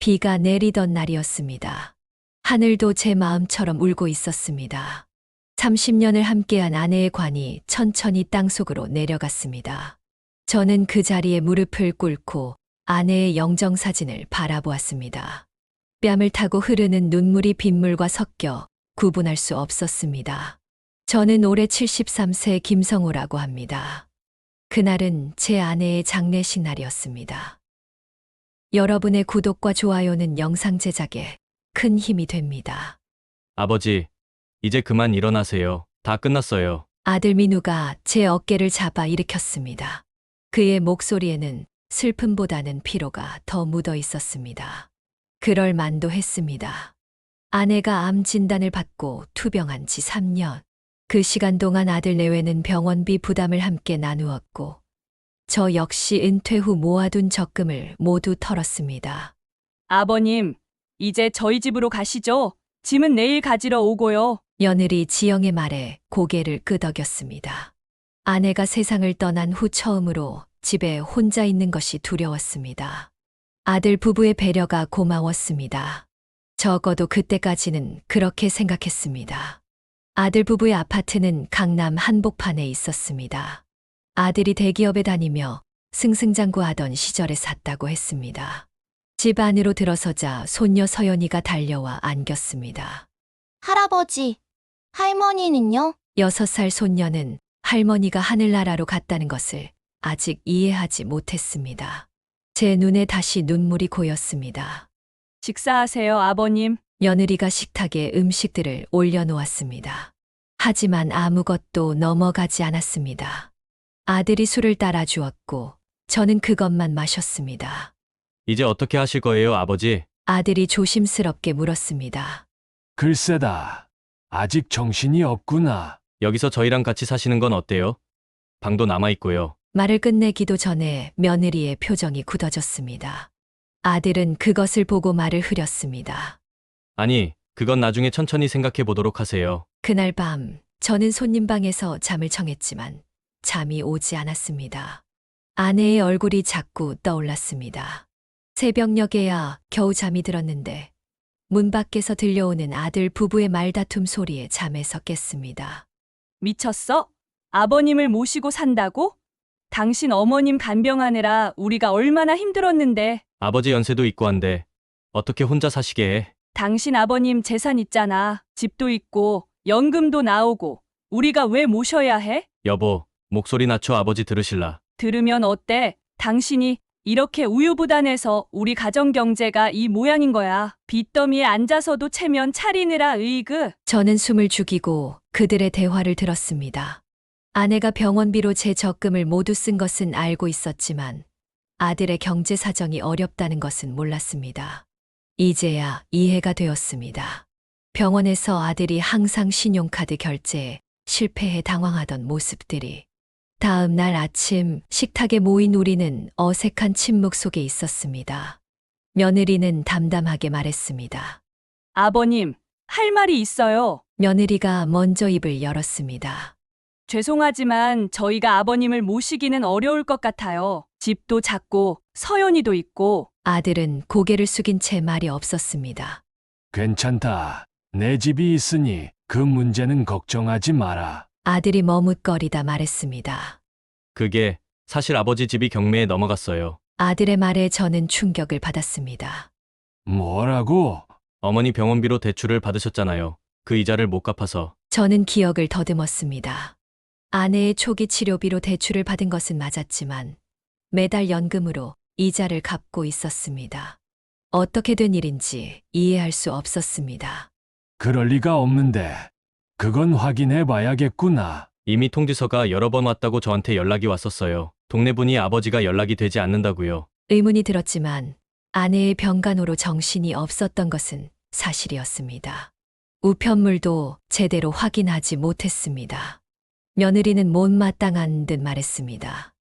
비가 내리던 날이었습니다. 하늘도 제 마음처럼 울고 있었습니다. 30년을 함께한 아내의 관이 천천히 땅속으로 내려갔습니다. 저는 그 자리에 무릎을 꿇고 아내의 영정사진을 바라보았습니다. 뺨을 타고 흐르는 눈물이 빗물과 섞여 구분할 수 없었습니다. 저는 올해 73세 김성호라고 합니다. 그날은 제 아내의 장례식 날이었습니다. 여러분의 구독과 좋아요는 영상 제작에 큰 힘이 됩니다. 아버지, 이제 그만 일어나세요. 다 끝났어요. 아들 민우가 제 어깨를 잡아 일으켰습니다. 그의 목소리에는 슬픔보다는 피로가 더 묻어 있었습니다. 그럴 만도 했습니다. 아내가 암 진단을 받고 투병한 지 3년. 그 시간 동안 아들 내외는 병원비 부담을 함께 나누었고, 저 역시 은퇴 후 모아둔 적금을 모두 털었습니다. 아버님, 이제 저희 집으로 가시죠. 짐은 내일 가지러 오고요. 며느리 지영의 말에 고개를 끄덕였습니다. 아내가 세상을 떠난 후 처음으로 집에 혼자 있는 것이 두려웠습니다. 아들 부부의 배려가 고마웠습니다. 적어도 그때까지는 그렇게 생각했습니다. 아들 부부의 아파트는 강남 한복판에 있었습니다. 아들이 대기업에 다니며 승승장구하던 시절에 샀다고 했습니다. 집 안으로 들어서자 손녀 서연이가 달려와 안겼습니다. 할아버지, 할머니는요? 6살 손녀는 할머니가 하늘나라로 갔다는 것을 아직 이해하지 못했습니다. 제 눈에 다시 눈물이 고였습니다. 식사하세요, 아버님. 며느리가 식탁에 음식들을 올려놓았습니다. 하지만 아무것도 넘어가지 않았습니다. 아들이 술을 따라 주었고 저는 그것만 마셨습니다. 이제 어떻게 하실 거예요, 아버지? 아들이 조심스럽게 물었습니다. 글쎄다. 아직 정신이 없구나. 여기서 저희랑 같이 사시는 건 어때요? 방도 남아있고요. 말을 끝내기도 전에 며느리의 표정이 굳어졌습니다. 아들은 그것을 보고 말을 흐렸습니다. 아니, 그건 나중에 천천히 생각해 보도록 하세요. 그날 밤 저는 손님 방에서 잠을 청했지만 잠이 오지 않았습니다. 아내의 얼굴이 자꾸 떠올랐습니다. 새벽녘에야 겨우 잠이 들었는데 문 밖에서 들려오는 아들 부부의 말다툼 소리에 잠에서 깼습니다. 미쳤어? 아버님을 모시고 산다고? 당신 어머님 간병하느라 우리가 얼마나 힘들었는데. 아버지 연세도 있고 한데 어떻게 혼자 사시게 해? 당신 아버님 재산 있잖아. 집도 있고 연금도 나오고. 우리가 왜 모셔야 해? 여보, 목소리 낮춰 아버지 들으실라. 들으면 어때? 당신이 이렇게 우유부단해서 우리 가정 경제가 이 모양인 거야. 빚더미에 앉아서도 체면 차리느라 으이그. 저는 숨을 죽이고 그들의 대화를 들었습니다. 아내가 병원비로 제 적금을 모두 쓴 것은 알고 있었지만 아들의 경제 사정이 어렵다는 것은 몰랐습니다. 이제야 이해가 되었습니다. 병원에서 아들이 항상 신용카드 결제에 실패해 당황하던 모습들이. 다음 날 아침 식탁에 모인 우리는 어색한 침묵 속에 있었습니다. 며느리는 담담하게 말했습니다. 아버님, 할 말이 있어요. 며느리가 먼저 입을 열었습니다. 죄송하지만 저희가 아버님을 모시기는 어려울 것 같아요. 집도 작고 서연이도 있고. 아들은 고개를 숙인 채 말이 없었습니다. 괜찮다. 내 집이 있으니 그 문제는 걱정하지 마라. 아들이 머뭇거리다 말했습니다. 그게 사실 아버지 집이 경매에 넘어갔어요. 아들의 말에 저는 충격을 받았습니다. 뭐라고? 어머니 병원비로 대출을 받으셨잖아요. 그 이자를 못 갚아서. 저는 기억을 더듬었습니다. 아내의 초기 치료비로 대출을 받은 것은 맞았지만 매달 연금으로 이자를 갚고 있었습니다. 어떻게 된 일인지 이해할 수 없었습니다. 그럴 리가 없는데. 그건 확인해 봐야겠구나. 이미 통지서가 여러 번 왔다고 저한테 연락이 왔었어요. 동네 분이 아버지가 연락이 되지 않는다고요. 의문이 들었지만 아내의 병간호로 정신이 없었던 것은 사실이었습니다. 우편물도 제대로 확인하지 못했습니다. 며느리는 못마땅한 듯 말했습니다.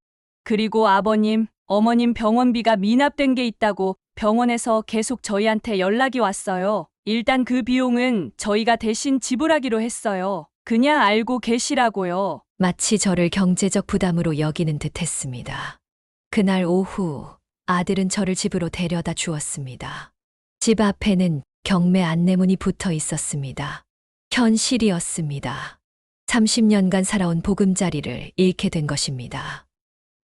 그리고 아버님, 어머님 병원비가 미납된 게 있다고 병원에서 계속 저희한테 연락이 왔어요. 일단 그 비용은 저희가 대신 지불하기로 했어요. 그냥 알고 계시라고요. 마치 저를 경제적 부담으로 여기는 듯 했습니다. 그날 오후 아들은 저를 집으로 데려다 주었습니다. 집 앞에는 경매 안내문이 붙어 있었습니다. 현실이었습니다. 30년간 살아온 보금자리를 잃게 된 것입니다.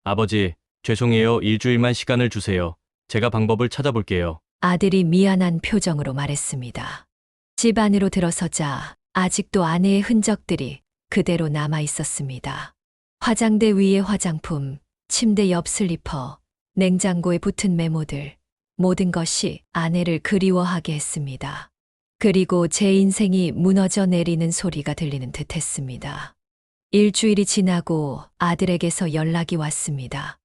아버지, 죄송해요. 일주일만 시간을 주세요. 제가 방법을 찾아볼게요. 아들이 미안한 표정으로 말했습니다. 집 안으로 들어서자 아직도 아내의 흔적들이 그대로 남아 있었습니다. 화장대 위의 화장품, 침대 옆 슬리퍼, 냉장고에 붙은 메모들, 모든 것이 아내를 그리워하게 했습니다. 그리고 제 인생이 무너져 내리는 소리가 들리는 듯 했습니다. 일주일이 지나고 아들에게서 연락이 왔습니다.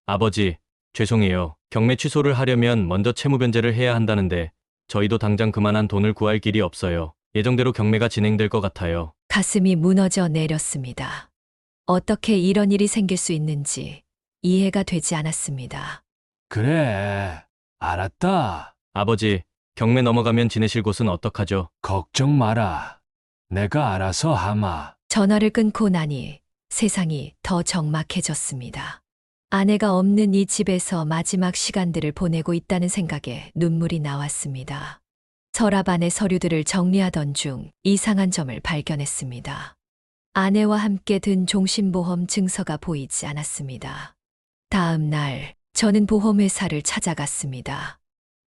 아버지, 죄송해요. 경매 취소를 하려면 먼저 채무 변제를 해야 한다는데 저희도 당장 그만한 돈을 구할 길이 없어요. 예정대로 경매가 진행될 것 같아요. 가슴이 무너져 내렸습니다. 어떻게 이런 일이 생길 수 있는지 이해가 되지 않았습니다. 그래, 알았다. 아버지, 경매 넘어가면 지내실 곳은 어떡하죠? 걱정 마라. 내가 알아서 하마. 전화를 끊고 나니 세상이 더 적막해졌습니다. 아내가 없는 이 집에서 마지막 시간들을 보내고 있다는 생각에 눈물이 나왔습니다. 서랍 안의 서류들을 정리하던 중 이상한 점을 발견했습니다. 아내와 함께 든 종신보험 증서가 보이지 않았습니다. 다음 날 저는 보험회사를 찾아갔습니다.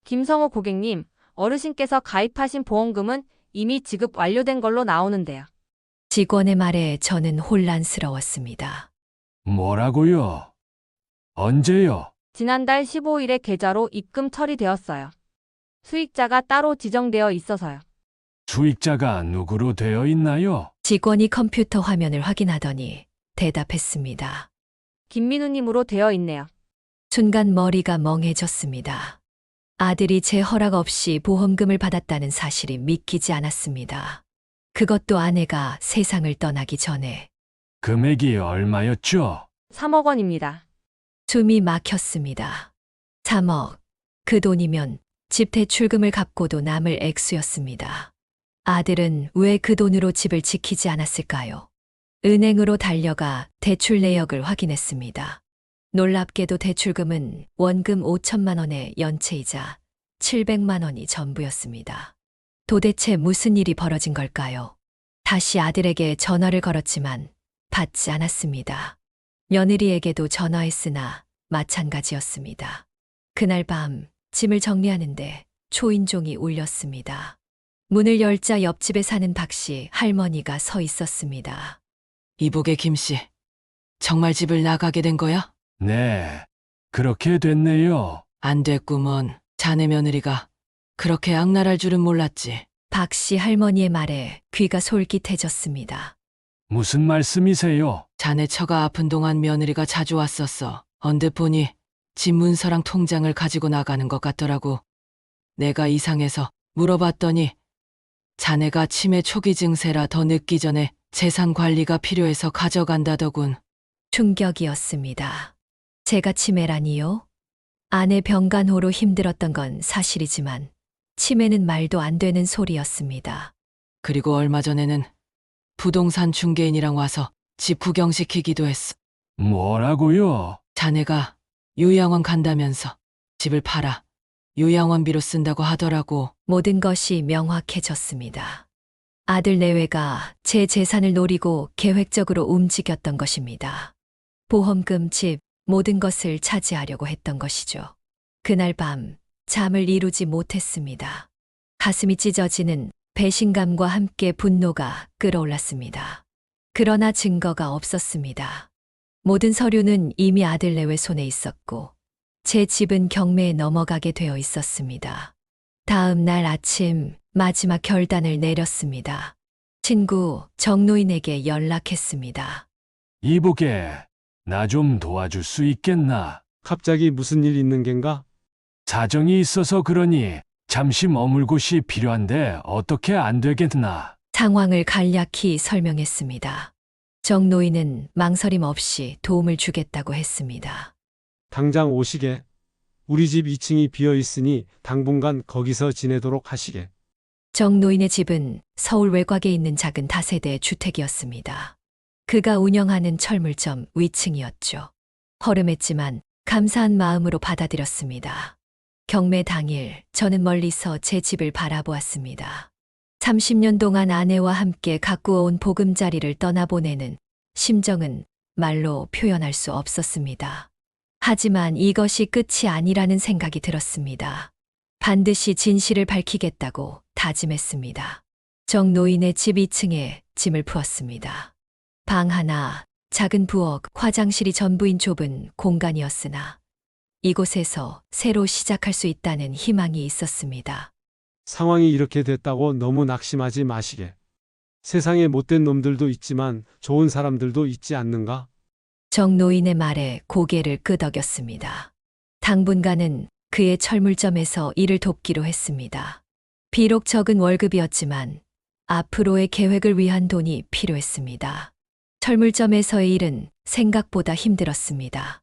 김성호 고객님, 어르신께서 가입하신 보험금은 이미 지급 완료된 걸로 나오는데요. 직원의 말에 저는 혼란스러웠습니다. 뭐라고요? 언제요? 지난달 15일에 계좌로 입금 처리되었어요. 수익자가 따로 지정되어 있어서요. 수익자가 누구로 되어 있나요? 직원이 컴퓨터 화면을 확인하더니 대답했습니다. 김민우님으로 되어 있네요. 순간 머리가 멍해졌습니다. 아들이 제 허락 없이 보험금을 받았다는 사실이 믿기지 않았습니다. 그것도 아내가 세상을 떠나기 전에. 금액이 얼마였죠? 3억 원입니다. 숨이 막혔습니다. 3억. 그 돈이면 집 대출금을 갚고도 남을 액수였습니다. 아들은 왜 그 돈으로 집을 지키지 않았을까요? 은행으로 달려가 대출 내역을 확인했습니다. 놀랍게도 대출금은 원금 5천만 원의 연체이자 700만 원이 전부였습니다. 도대체 무슨 일이 벌어진 걸까요? 다시 아들에게 전화를 걸었지만 받지 않았습니다. 며느리에게도 전화했으나 마찬가지였습니다. 그날 밤 짐을 정리하는데 초인종이 울렸습니다. 문을 열자 옆집에 사는 박씨 할머니가 서 있었습니다. 이복의 김씨, 정말 집을 나가게 된 거야? 네, 그렇게 됐네요. 안 됐구먼. 자네 며느리가 그렇게 악랄할 줄은 몰랐지. 박씨 할머니의 말에 귀가 솔깃해졌습니다. 무슨 말씀이세요? 자네 처가 아픈 동안 며느리가 자주 왔었어. 언뜻 보니 집 문서랑 통장을 가지고 나가는 것 같더라고. 내가 이상해서 물어봤더니 자네가 치매 초기 증세라 더 늦기 전에 재산 관리가 필요해서 가져간다더군. 충격이었습니다. 제가 치매라니요? 아내 병간호로 힘들었던 건 사실이지만 치매는 말도 안 되는 소리였습니다. 그리고 얼마 전에는 부동산 중개인이랑 와서 집 구경시키기도 했어. 뭐라고요? 자네가 요양원 간다면서 집을 팔아 요양원비로 쓴다고 하더라고. 모든 것이 명확해졌습니다. 아들 내외가 제 재산을 노리고 계획적으로 움직였던 것입니다. 보험금, 집, 모든 것을 차지하려고 했던 것이죠. 그날 밤 잠을 이루지 못했습니다. 가슴이 찢어지는 배신감과 함께 분노가 끌어올랐습니다. 그러나 증거가 없었습니다. 모든 서류는 이미 아들 내외 손에 있었고 제 집은 경매에 넘어가게 되어 있었습니다. 다음 날 아침 마지막 결단을 내렸습니다. 친구 정노인에게 연락했습니다. 이보게, 나 좀 도와줄 수 있겠나? 갑자기 무슨 일 있는 겐가? 사정이 있어서 그러니 잠시 머물 곳이 필요한데 어떻게 안 되겠나? 상황을 간략히 설명했습니다. 정노인은 망설임 없이 도움을 주겠다고 했습니다. 당장 오시게. 우리 집 2층이 비어 있으니 당분간 거기서 지내도록 하시게. 정노인의 집은 서울 외곽에 있는 작은 다세대 주택이었습니다. 그가 운영하는 철물점 위층이었죠. 허름했지만 감사한 마음으로 받아들였습니다. 경매 당일 저는 멀리서 제 집을 바라보았습니다. 30년 동안 아내와 함께 가꾸어온 보금자리를 떠나보내는 심정은 말로 표현할 수 없었습니다. 하지만 이것이 끝이 아니라는 생각이 들었습니다. 반드시 진실을 밝히겠다고 다짐했습니다. 정 노인의 집 2층에 짐을 부었습니다. 방 하나, 작은 부엌, 화장실이 전부인 좁은 공간이었으나 이곳에서 새로 시작할 수 있다는 희망이 있었습니다. 상황이 이렇게 됐다고 너무 낙심하지 마시게. 세상에 못된 놈들도 있지만 좋은 사람들도 있지 않는가? 정 노인의 말에 고개를 끄덕였습니다. 당분간은 그의 철물점에서 일을 돕기로 했습니다. 비록 적은 월급이었지만 앞으로의 계획을 위한 돈이 필요했습니다. 철물점에서의 일은 생각보다 힘들었습니다.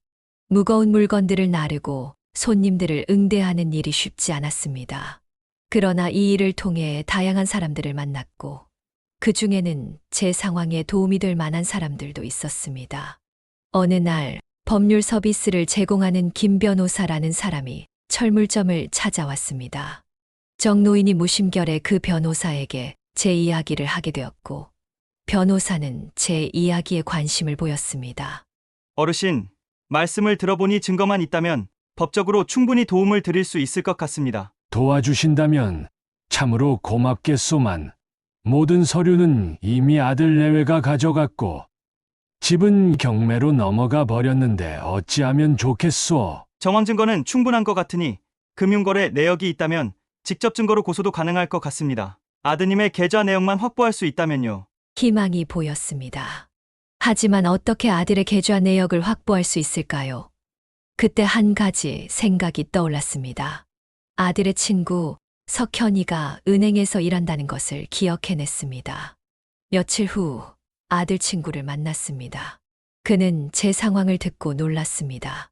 무거운 물건들을 나르고 손님들을 응대하는 일이 쉽지 않았습니다. 그러나 이 일을 통해 다양한 사람들을 만났고 그 중에는 제 상황에 도움이 될 만한 사람들도 있었습니다. 어느 날 법률 서비스를 제공하는 김 변호사라는 사람이 철물점을 찾아왔습니다. 정 노인이 무심결에 그 변호사에게 제 이야기를 하게 되었고 변호사는 제 이야기에 관심을 보였습니다. 어르신, 말씀을 들어보니 증거만 있다면 법적으로 충분히 도움을 드릴 수 있을 것 같습니다. 도와주신다면 참으로 고맙겠소만. 모든 서류는 이미 아들 내외가 가져갔고 집은 경매로 넘어가 버렸는데 어찌하면 좋겠소. 정황 증거는 충분한 것 같으니 금융거래 내역이 있다면 직접 증거로 고소도 가능할 것 같습니다. 아드님의 계좌 내역만 확보할 수 있다면요. 희망이 보였습니다. 하지만 어떻게 아들의 계좌 내역을 확보할 수 있을까요? 그때 한 가지 생각이 떠올랐습니다. 아들의 친구 석현이가 은행에서 일한다는 것을 기억해냈습니다. 며칠 후 아들 친구를 만났습니다. 그는 제 상황을 듣고 놀랐습니다.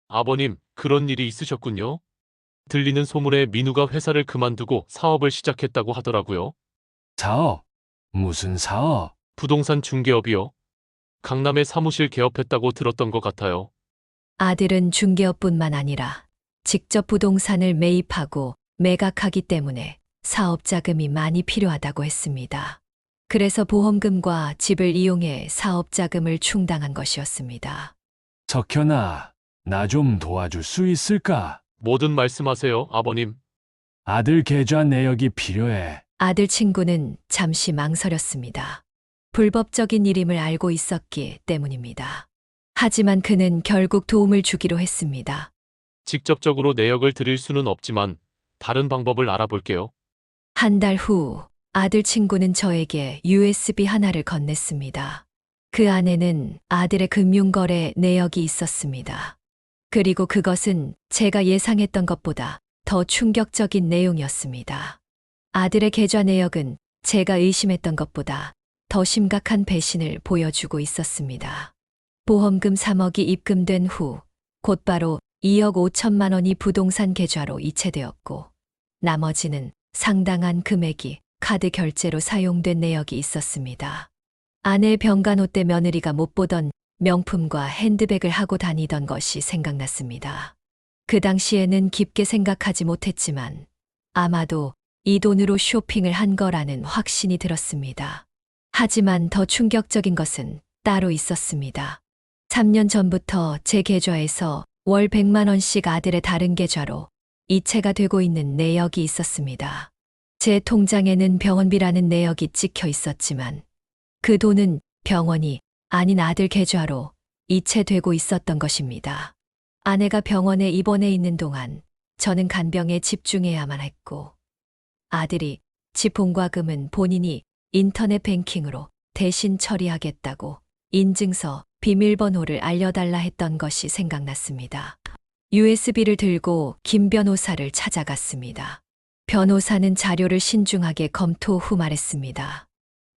아버님, 그런 일이 있으셨군요. 들리는 소문에 민우가 회사를 그만두고 사업을 시작했다고 하더라고요. 사업? 무슨 사업? 부동산 중개업이요. 강남에 사무실 개업했다고 들었던 것 같아요. 아들은 중개업뿐만 아니라 직접 부동산을 매입하고 매각하기 때문에 사업 자금이 많이 필요하다고 했습니다. 그래서 보험금과 집을 이용해 사업 자금을 충당한 것이었습니다. 석현아, 나 좀 도와줄 수 있을까? 뭐든 말씀하세요, 아버님. 아들 계좌 내역이 필요해. 아들 친구는 잠시 망설였습니다. 불법적인 일임을 알고 있었기 때문입니다. 하지만 그는 결국 도움을 주기로 했습니다. 직접적으로 내역을 드릴 수는 없지만 다른 방법을 알아볼게요. 한 달 후 아들 친구는 저에게 USB 하나를 건넸습니다. 그 안에는 아들의 금융거래 내역이 있었습니다. 그리고 그것은 제가 예상했던 것보다 더 충격적인 내용이었습니다. 아들의 계좌 내역은 제가 의심했던 것보다 더 심각한 배신을 보여주고 있었습니다. 보험금 3억이 입금된 후 곧바로 2억 5천만 원이 부동산 계좌로 이체되었고 나머지는 상당한 금액이 카드 결제로 사용된 내역이 있었습니다. 아내의 병간호 때 며느리가 못 보던 명품과 핸드백을 하고 다니던 것이 생각났습니다. 그 당시에는 깊게 생각하지 못했지만 아마도 이 돈으로 쇼핑을 한 거라는 확신이 들었습니다. 하지만 더 충격적인 것은 따로 있었습니다. 3년 전부터 제 계좌에서 월 100만 원씩 아들의 다른 계좌로 이체가 되고 있는 내역이 있었습니다. 제 통장에는 병원비라는 내역이 찍혀 있었지만 그 돈은 병원이 아닌 아들 계좌로 이체되고 있었던 것입니다. 아내가 병원에 입원해 있는 동안 저는 간병에 집중해야만 했고 아들이 지폰과금은 본인이 인터넷 뱅킹으로 대신 처리하겠다고 인증서 비밀번호를 알려달라 했던 것이 생각났습니다. USB를 들고 김 변호사를 찾아갔습니다. 변호사는 자료를 신중하게 검토 후 말했습니다.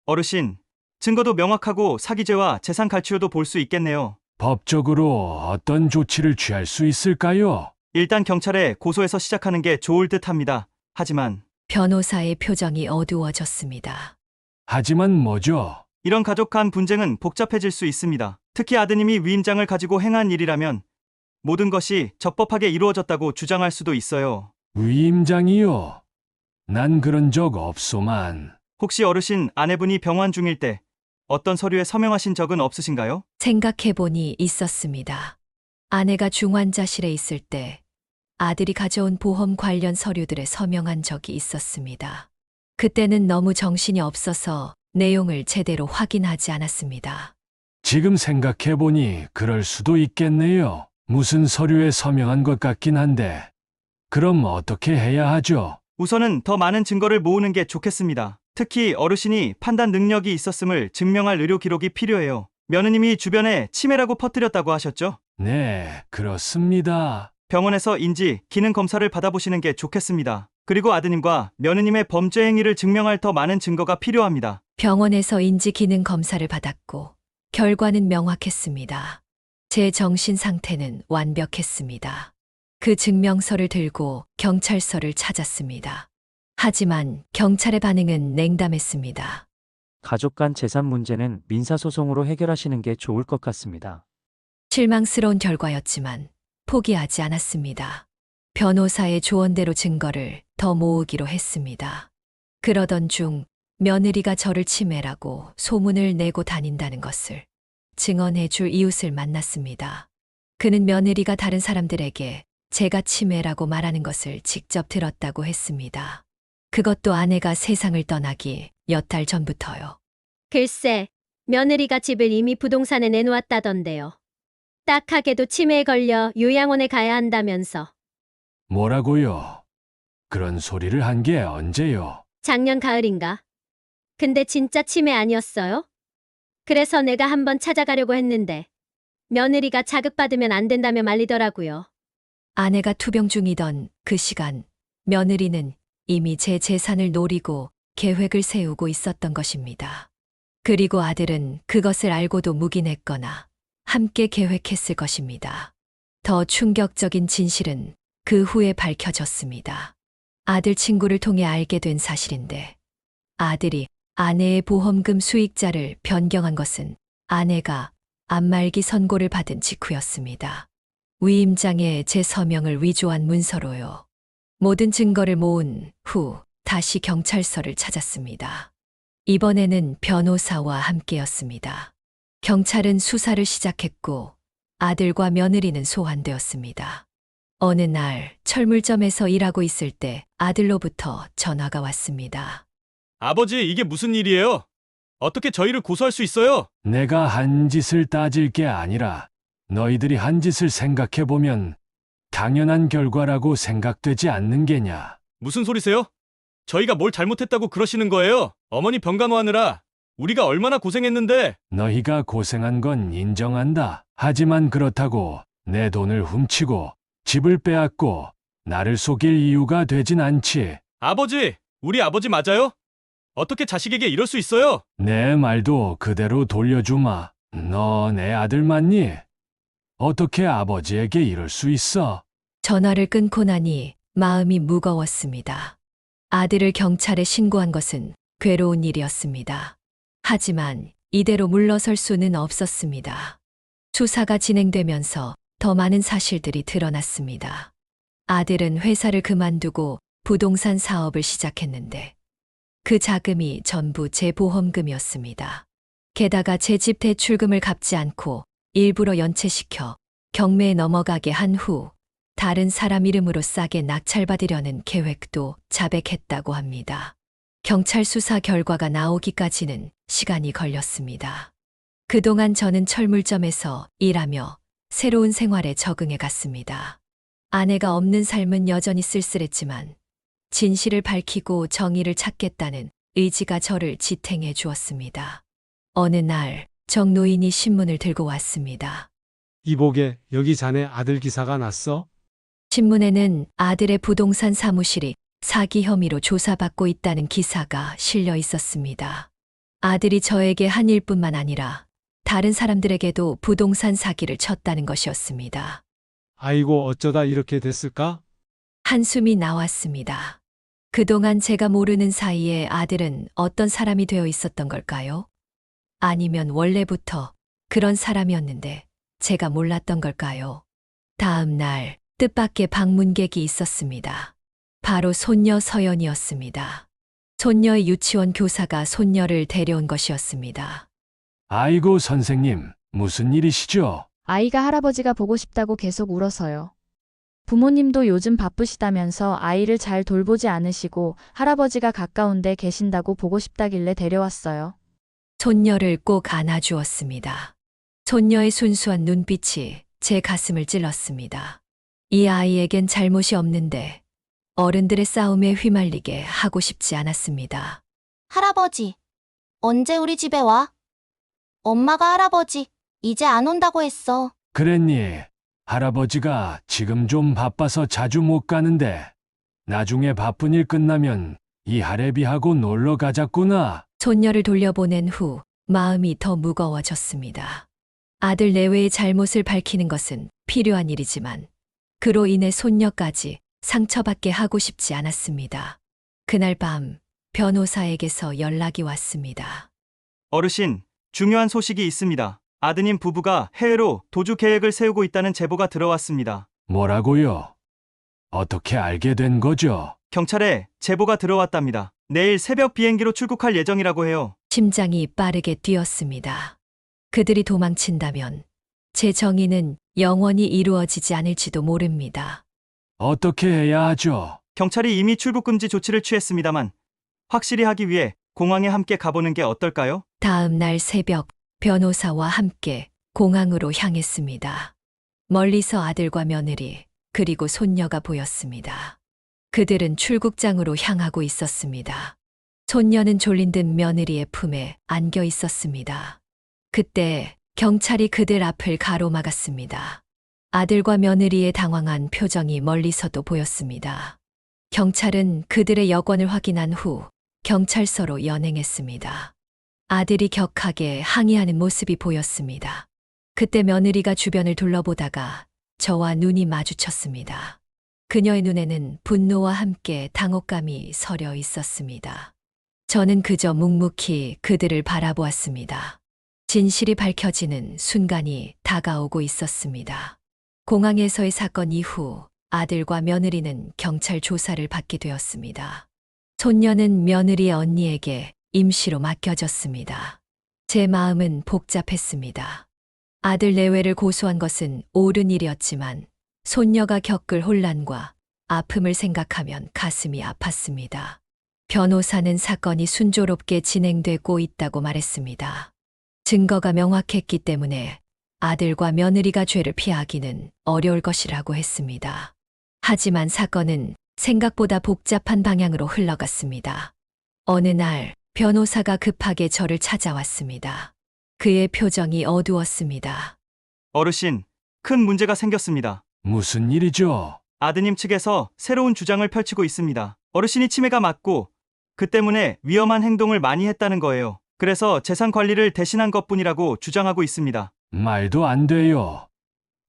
어르신, 증거도 명확하고 사기죄와 재산 갈취로도 볼 수 있겠네요. 법적으로 어떤 조치를 취할 수 있을까요? 일단 경찰에 고소해서 시작하는 게 좋을 듯합니다. 하지만 변호사의 표정이 어두워졌습니다. 하지만 뭐죠? 이런 가족 간 분쟁은 복잡해질 수 있습니다. 특히 아드님이 위임장을 가지고 행한 일이라면 모든 것이 적법하게 이루어졌다고 주장할 수도 있어요. 위임장이요. 난 그런 적 없소만. 혹시 어르신 아내분이 병환 중일 때 어떤 서류에 서명하신 적은 없으신가요? 생각해보니 있었습니다. 아내가 중환자실에 있을 때 아들이 가져온 보험 관련 서류들에 서명한 적이 있었습니다. 그때는 너무 정신이 없어서 내용을 제대로 확인하지 않았습니다. 지금 생각해보니 그럴 수도 있겠네요. 무슨 서류에 서명한 것 같긴 한데. 그럼 어떻게 해야 하죠? 우선은 더 많은 증거를 모으는 게 좋겠습니다. 특히 어르신이 판단 능력이 있었음을 증명할 의료 기록이 필요해요. 며느님이 주변에 치매라고 퍼뜨렸다고 하셨죠? 네, 그렇습니다. 병원에서 인지, 기능 검사를 받아보시는 게 좋겠습니다. 그리고 아드님과 며느님의 범죄 행위를 증명할 더 많은 증거가 필요합니다. 병원에서 인지 기능 검사를 받았고 결과는 명확했습니다. 제 정신 상태는 완벽했습니다. 그 증명서를 들고 경찰서를 찾았습니다. 하지만 경찰의 반응은 냉담했습니다. 가족 간 재산 문제는 민사소송으로 해결하시는 게 좋을 것 같습니다. 실망스러운 결과였지만 포기하지 않았습니다. 변호사의 조언대로 증거를 더 모으기로 했습니다. 그러던 중 며느리가 저를 치매라고 소문을 내고 다닌다는 것을 증언해 줄 이웃을 만났습니다. 그는 며느리가 다른 사람들에게 제가 치매라고 말하는 것을 직접 들었다고 했습니다. 그것도 아내가 세상을 떠나기 몇 달 전부터요. 글쎄, 며느리가 집을 이미 부동산에 내놓았다던데요. 딱하게도 치매에 걸려 요양원에 가야 한다면서. 뭐라고요? 그런 소리를 한 게 언제요? 작년 가을인가? 근데 진짜 치매 아니었어요? 그래서 내가 한번 찾아가려고 했는데 며느리가 자극받으면 안 된다며 말리더라고요. 아내가 투병 중이던 그 시간, 며느리는 이미 제 재산을 노리고 계획을 세우고 있었던 것입니다. 그리고 아들은 그것을 알고도 묵인했거나 함께 계획했을 것입니다. 더 충격적인 진실은 그 후에 밝혀졌습니다. 아들 친구를 통해 알게 된 사실인데, 아들이 아내의 보험금 수익자를 변경한 것은 아내가 안말기 선고를 받은 직후였습니다. 위임장에 제 서명을 위조한 문서로요. 모든 증거를 모은 후 다시 경찰서를 찾았습니다. 이번에는 변호사와 함께였습니다. 경찰은 수사를 시작했고 아들과 며느리는 소환되었습니다. 어느 날 철물점에서 일하고 있을 때 아들로부터 전화가 왔습니다. 아버지, 이게 무슨 일이에요? 어떻게 저희를 고소할 수 있어요? 내가 한 짓을 따질 게 아니라 너희들이 한 짓을 생각해보면 당연한 결과라고 생각되지 않는 게냐. 무슨 소리세요? 저희가 뭘 잘못했다고 그러시는 거예요? 어머니 병간호하느라 우리가 얼마나 고생했는데. 너희가 고생한 건 인정한다. 하지만 그렇다고 내 돈을 훔치고 집을 빼앗고 나를 속일 이유가 되진 않지. 아버지, 우리 아버지 맞아요? 어떻게 자식에게 이럴 수 있어요? 내 말도 그대로 돌려주마. 너 내 아들 맞니? 어떻게 아버지에게 이럴 수 있어? 전화를 끊고 나니 마음이 무거웠습니다. 아들을 경찰에 신고한 것은 괴로운 일이었습니다. 하지만 이대로 물러설 수는 없었습니다. 수사가 진행되면서 더 많은 사실들이 드러났습니다. 아들은 회사를 그만두고 부동산 사업을 시작했는데 그 자금이 전부 제 보험금이었습니다. 게다가 제 집 대출금을 갚지 않고 일부러 연체시켜 경매에 넘어가게 한 후 다른 사람 이름으로 싸게 낙찰받으려는 계획도 자백했다고 합니다. 경찰 수사 결과가 나오기까지는 시간이 걸렸습니다. 그동안 저는 철물점에서 일하며 새로운 생활에 적응해 갔습니다. 아내가 없는 삶은 여전히 쓸쓸했지만 진실을 밝히고 정의를 찾겠다는 의지가 저를 지탱해 주었습니다. 어느 날 정노인이 신문을 들고 왔습니다. 이보게, 여기 자네 아들 기사가 났어? 신문에는 아들의 부동산 사무실이 사기 혐의로 조사받고 있다는 기사가 실려 있었습니다. 아들이 저에게 한 일뿐만 아니라 다른 사람들에게도 부동산 사기를 쳤다는 것이었습니다. 아이고, 어쩌다 이렇게 됐을까? 한숨이 나왔습니다. 그동안 제가 모르는 사이에 아들은 어떤 사람이 되어 있었던 걸까요? 아니면 원래부터 그런 사람이었는데 제가 몰랐던 걸까요? 다음 날 뜻밖의 방문객이 있었습니다. 바로 손녀 서연이었습니다. 손녀의 유치원 교사가 손녀를 데려온 것이었습니다. 아이고, 선생님, 무슨 일이시죠? 아이가 할아버지가 보고 싶다고 계속 울어서요. 부모님도 요즘 바쁘시다면서 아이를 잘 돌보지 않으시고 할아버지가 가까운데 계신다고 보고 싶다길래 데려왔어요. 손녀를 꼭 안아주었습니다. 손녀의 순수한 눈빛이 제 가슴을 찔렀습니다. 이 아이에겐 잘못이 없는데 어른들의 싸움에 휘말리게 하고 싶지 않았습니다. 할아버지, 언제 우리 집에 와? 엄마가 할아버지, 이제 안 온다고 했어. 그랬니? 할아버지가 지금 좀 바빠서 자주 못 가는데 나중에 바쁜 일 끝나면 이 할애비하고 놀러 가자꾸나. 손녀를 돌려보낸 후 마음이 더 무거워졌습니다. 아들 내외의 잘못을 밝히는 것은 필요한 일이지만 그로 인해 손녀까지 상처받게 하고 싶지 않았습니다. 그날 밤 변호사에게서 연락이 왔습니다. 어르신, 중요한 소식이 있습니다. 아드님 부부가 해외로 도주 계획을 세우고 있다는 제보가 들어왔습니다. 뭐라고요? 어떻게 알게 된 거죠? 경찰에 제보가 들어왔답니다. 내일 새벽 비행기로 출국할 예정이라고 해요. 심장이 빠르게 뛰었습니다. 그들이 도망친다면 제 정의는 영원히 이루어지지 않을지도 모릅니다. 어떻게 해야 하죠? 경찰이 이미 출국 금지 조치를 취했습니다만 확실히 하기 위해 공항에 함께 가보는 게 어떨까요? 다음 날 새벽 변호사와 함께 공항으로 향했습니다. 멀리서 아들과 며느리 그리고 손녀가 보였습니다. 그들은 출국장으로 향하고 있었습니다. 손녀는 졸린 듯 며느리의 품에 안겨 있었습니다. 그때 경찰이 그들 앞을 가로막았습니다. 아들과 며느리의 당황한 표정이 멀리서도 보였습니다. 경찰은 그들의 여권을 확인한 후 경찰서로 연행했습니다. 아들이 격하게 항의하는 모습이 보였습니다. 그때 며느리가 주변을 둘러보다가 저와 눈이 마주쳤습니다. 그녀의 눈에는 분노와 함께 당혹감이 서려 있었습니다. 저는 그저 묵묵히 그들을 바라보았습니다. 진실이 밝혀지는 순간이 다가오고 있었습니다. 공항에서의 사건 이후 아들과 며느리는 경찰 조사를 받게 되었습니다. 손녀는 며느리의 언니에게 임시로 맡겨졌습니다. 제 마음은 복잡했습니다. 아들 내외를 고소한 것은 옳은 일이었지만 손녀가 겪을 혼란과 아픔을 생각하면 가슴이 아팠습니다. 변호사는 사건이 순조롭게 진행되고 있다고 말했습니다. 증거가 명확했기 때문에 아들과 며느리가 죄를 피하기는 어려울 것이라고 했습니다. 하지만 사건은 생각보다 복잡한 방향으로 흘러갔습니다. 어느 날 변호사가 급하게 저를 찾아왔습니다. 그의 표정이 어두웠습니다. 어르신, 큰 문제가 생겼습니다. 무슨 일이죠? 아드님 측에서 새로운 주장을 펼치고 있습니다. 어르신이 치매가 맞고 그 때문에 위험한 행동을 많이 했다는 거예요. 그래서 재산 관리를 대신한 것뿐이라고 주장하고 있습니다. 말도 안 돼요.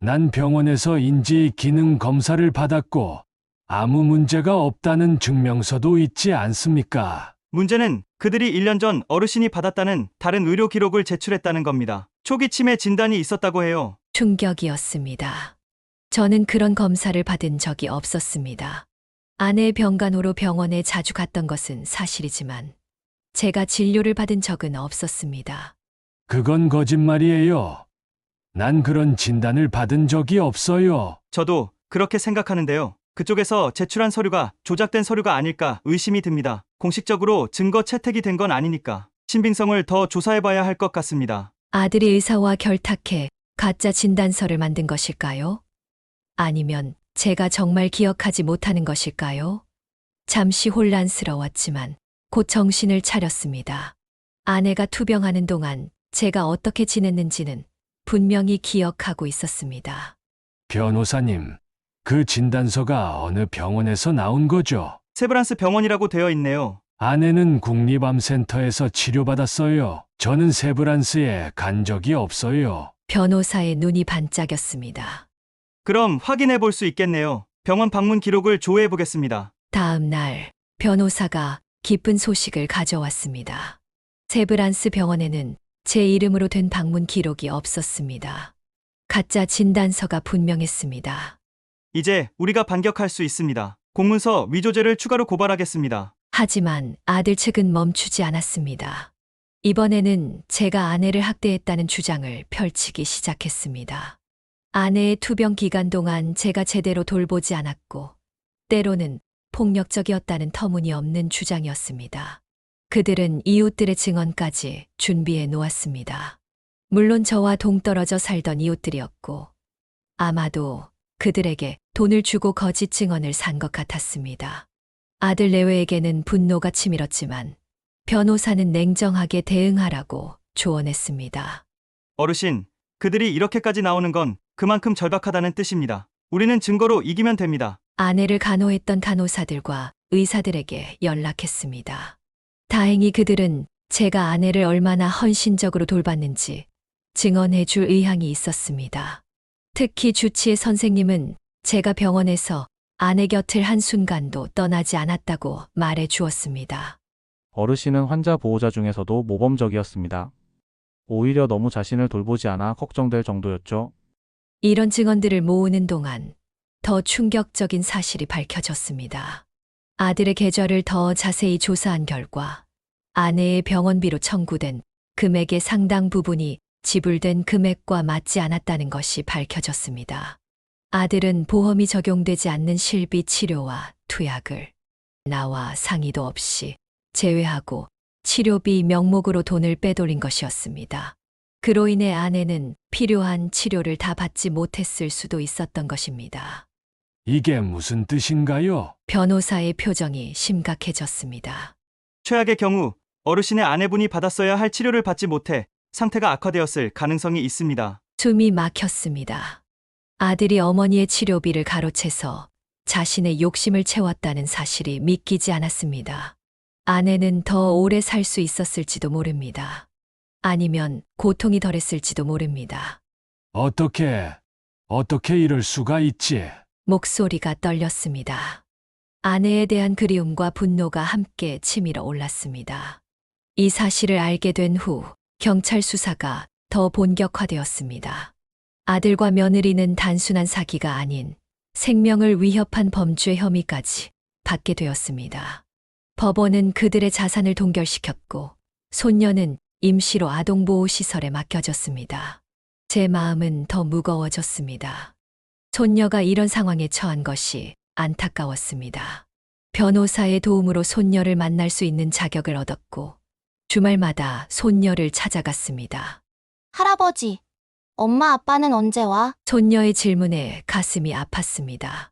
난 병원에서 인지 기능 검사를 받았고 아무 문제가 없다는 증명서도 있지 않습니까? 문제는 그들이 1년 전 어르신이 받았다는 다른 의료 기록을 제출했다는 겁니다. 초기 치매 진단이 있었다고 해요. 충격이었습니다. 저는 그런 검사를 받은 적이 없었습니다. 아내의 병간호로 병원에 자주 갔던 것은 사실이지만 제가 진료를 받은 적은 없었습니다. 그건 거짓말이에요. 난 그런 진단을 받은 적이 없어요. 저도 그렇게 생각하는데요. 그쪽에서 제출한 서류가 조작된 서류가 아닐까 의심이 듭니다. 공식적으로 증거 채택이 된 건 아니니까 신빙성을 더 조사해봐야 할 것 같습니다. 아들이 의사와 결탁해 가짜 진단서를 만든 것일까요? 아니면 제가 정말 기억하지 못하는 것일까요? 잠시 혼란스러웠지만 곧 정신을 차렸습니다. 아내가 투병하는 동안 제가 어떻게 지냈는지는 분명히 기억하고 있었습니다. 변호사님, 그 진단서가 어느 병원에서 나온 거죠? 세브란스 병원이라고 되어 있네요. 아내는 국립암센터에서 치료받았어요. 저는 세브란스에 간 적이 없어요. 변호사의 눈이 반짝였습니다. 그럼 확인해 볼 수 있겠네요. 병원 방문 기록을 조회해 보겠습니다. 다음 날 변호사가 기쁜 소식을 가져왔습니다. 세브란스 병원에는 제 이름으로 된 방문 기록이 없었습니다. 가짜 진단서가 분명했습니다. 이제 우리가 반격할 수 있습니다. 공문서 위조죄를 추가로 고발하겠습니다. 하지만 아들 측은 멈추지 않았습니다. 이번에는 제가 아내를 학대했다는 주장을 펼치기 시작했습니다. 아내의 투병 기간 동안 제가 제대로 돌보지 않았고, 때로는 폭력적이었다는 터무니없는 주장이었습니다. 그들은 이웃들의 증언까지 준비해 놓았습니다. 물론 저와 동떨어져 살던 이웃들이었고, 아마도 그들에게 돈을 주고 거짓 증언을 산 것 같았습니다. 아들 내외에게는 분노가 치밀었지만 변호사는 냉정하게 대응하라고 조언했습니다. 어르신, 그들이 이렇게까지 나오는 건 그만큼 절박하다는 뜻입니다. 우리는 증거로 이기면 됩니다. 아내를 간호했던 간호사들과 의사들에게 연락했습니다. 다행히 그들은 제가 아내를 얼마나 헌신적으로 돌봤는지 증언해 줄 의향이 있었습니다. 특히 주치의 선생님은 제가 병원에서 아내 곁을 한순간도 떠나지 않았다고 말해 주었습니다. 어르신은 환자 보호자 중에서도 모범적이었습니다. 오히려 너무 자신을 돌보지 않아 걱정될 정도였죠. 이런 증언들을 모으는 동안 더 충격적인 사실이 밝혀졌습니다. 아들의 계좌를 더 자세히 조사한 결과 아내의 병원비로 청구된 금액의 상당 부분이 지불된 금액과 맞지 않았다는 것이 밝혀졌습니다. 아들은 보험이 적용되지 않는 실비 치료와 투약을 나와 상의도 없이 제외하고 치료비 명목으로 돈을 빼돌린 것이었습니다. 그로 인해 아내는 필요한 치료를 다 받지 못했을 수도 있었던 것입니다. 이게 무슨 뜻인가요? 변호사의 표정이 심각해졌습니다. 최악의 경우 어르신의 아내분이 받았어야 할 치료를 받지 못해 상태가 악화되었을 가능성이 있습니다. 숨이 막혔습니다. 아들이 어머니의 치료비를 가로채서 자신의 욕심을 채웠다는 사실이 믿기지 않았습니다. 아내는 더 오래 살 수 있었을지도 모릅니다. 아니면 고통이 덜했을지도 모릅니다. 어떻게 이럴 수가 있지? 목소리가 떨렸습니다. 아내에 대한 그리움과 분노가 함께 치밀어 올랐습니다. 이 사실을 알게 된 후 경찰 수사가 더 본격화되었습니다. 아들과 며느리는 단순한 사기가 아닌 생명을 위협한 범죄 혐의까지 받게 되었습니다. 법원은 그들의 자산을 동결시켰고 손녀는 임시로 아동보호시설에 맡겨졌습니다. 제 마음은 더 무거워졌습니다. 손녀가 이런 상황에 처한 것이 안타까웠습니다. 변호사의 도움으로 손녀를 만날 수 있는 자격을 얻었고 주말마다 손녀를 찾아갔습니다. 할아버지, 엄마 아빠는 언제 와? 손녀의 질문에 가슴이 아팠습니다.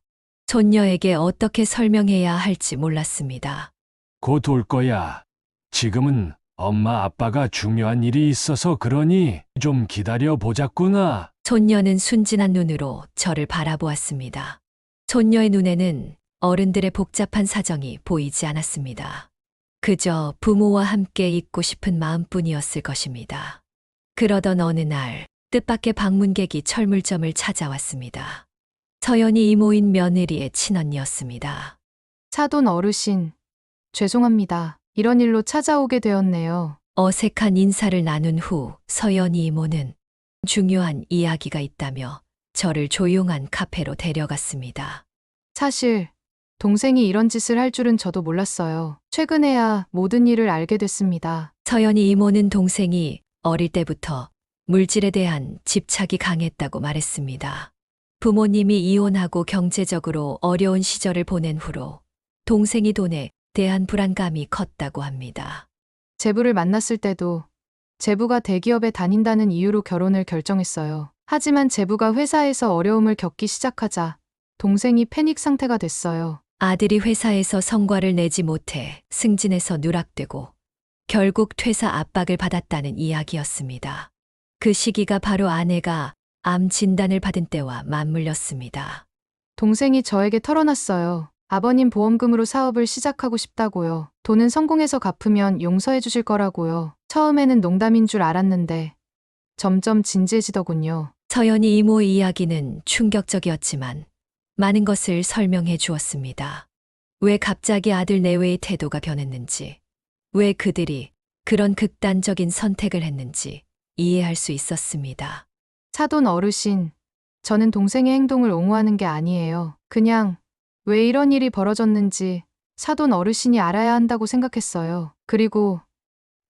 손녀에게 어떻게 설명해야 할지 몰랐습니다. 곧 올 거야. 지금은 엄마 아빠가 중요한 일이 있어서 그러니 좀 기다려 보자꾸나. 손녀는 순진한 눈으로 저를 바라보았습니다. 손녀의 눈에는 어른들의 복잡한 사정이 보이지 않았습니다. 그저 부모와 함께 있고 싶은 마음뿐이었을 것입니다. 그러던 어느 날 뜻밖의 방문객이 철물점을 찾아왔습니다. 서연이 이모인 며느리의 친언니였습니다. 사돈 어르신, 죄송합니다. 이런 일로 찾아오게 되었네요. 어색한 인사를 나눈 후 서연이 이모는 중요한 이야기가 있다며 저를 조용한 카페로 데려갔습니다. 사실 동생이 이런 짓을 할 줄은 저도 몰랐어요. 최근에야 모든 일을 알게 됐습니다. 서연이 이모는 동생이 어릴 때부터 물질에 대한 집착이 강했다고 말했습니다. 부모님이 이혼하고 경제적으로 어려운 시절을 보낸 후로 동생이 돈에 대한 불안감이 컸다고 합니다. 제부를 만났을 때도 제부가 대기업에 다닌다는 이유로 결혼을 결정했어요. 하지만 제부가 회사에서 어려움을 겪기 시작하자 동생이 패닉 상태가 됐어요. 아들이 회사에서 성과를 내지 못해 승진해서 누락되고 결국 퇴사 압박을 받았다는 이야기였습니다. 그 시기가 바로 아내가 암 진단을 받은 때와 맞물렸습니다. 동생이 저에게 털어놨어요. 아버님 보험금으로 사업을 시작하고 싶다고요. 돈은 성공해서 갚으면 용서해 주실 거라고요. 처음에는 농담인 줄 알았는데 점점 진지해지더군요. 서연이 이모의 이야기는 충격적이었지만 많은 것을 설명해 주었습니다. 왜 갑자기 아들 내외의 태도가 변했는지, 왜 그들이 그런 극단적인 선택을 했는지 이해할 수 있었습니다. 사돈 어르신, 저는 동생의 행동을 옹호하는 게 아니에요. 그냥 왜 이런 일이 벌어졌는지 사돈 어르신이 알아야 한다고 생각했어요. 그리고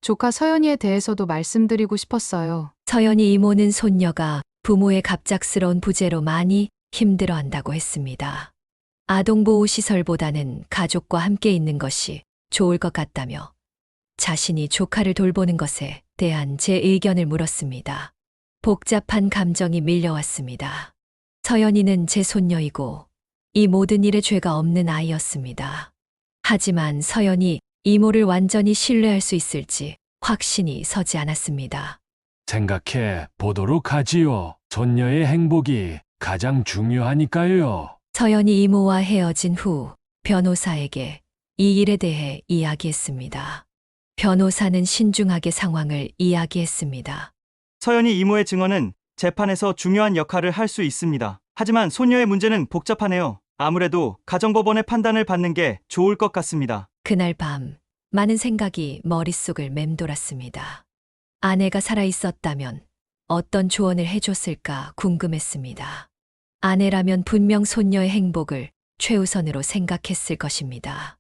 조카 서연이에 대해서도 말씀드리고 싶었어요. 서연이 이모는 손녀가 부모의 갑작스러운 부재로 많이 힘들어한다고 했습니다. 아동보호시설보다는 가족과 함께 있는 것이 좋을 것 같다며 자신이 조카를 돌보는 것에 대한 제 의견을 물었습니다. 복잡한 감정이 밀려왔습니다. 서연이는 제 손녀이고 이 모든 일에 죄가 없는 아이였습니다. 하지만 서연이 이모를 완전히 신뢰할 수 있을지 확신이 서지 않았습니다. 생각해 보도록 하지요. 손녀의 행복이 가장 중요하니까요. 서연이 이모와 헤어진 후 변호사에게 이 일에 대해 이야기했습니다. 변호사는 신중하게 상황을 이야기했습니다. 서연이 이모의 증언은 재판에서 중요한 역할을 할 수 있습니다. 하지만 손녀의 문제는 복잡하네요. 아무래도 가정법원의 판단을 받는 게 좋을 것 같습니다. 그날 밤 많은 생각이 머릿속을 맴돌았습니다. 아내가 살아있었다면 어떤 조언을 해줬을까 궁금했습니다. 아내라면 분명 손녀의 행복을 최우선으로 생각했을 것입니다.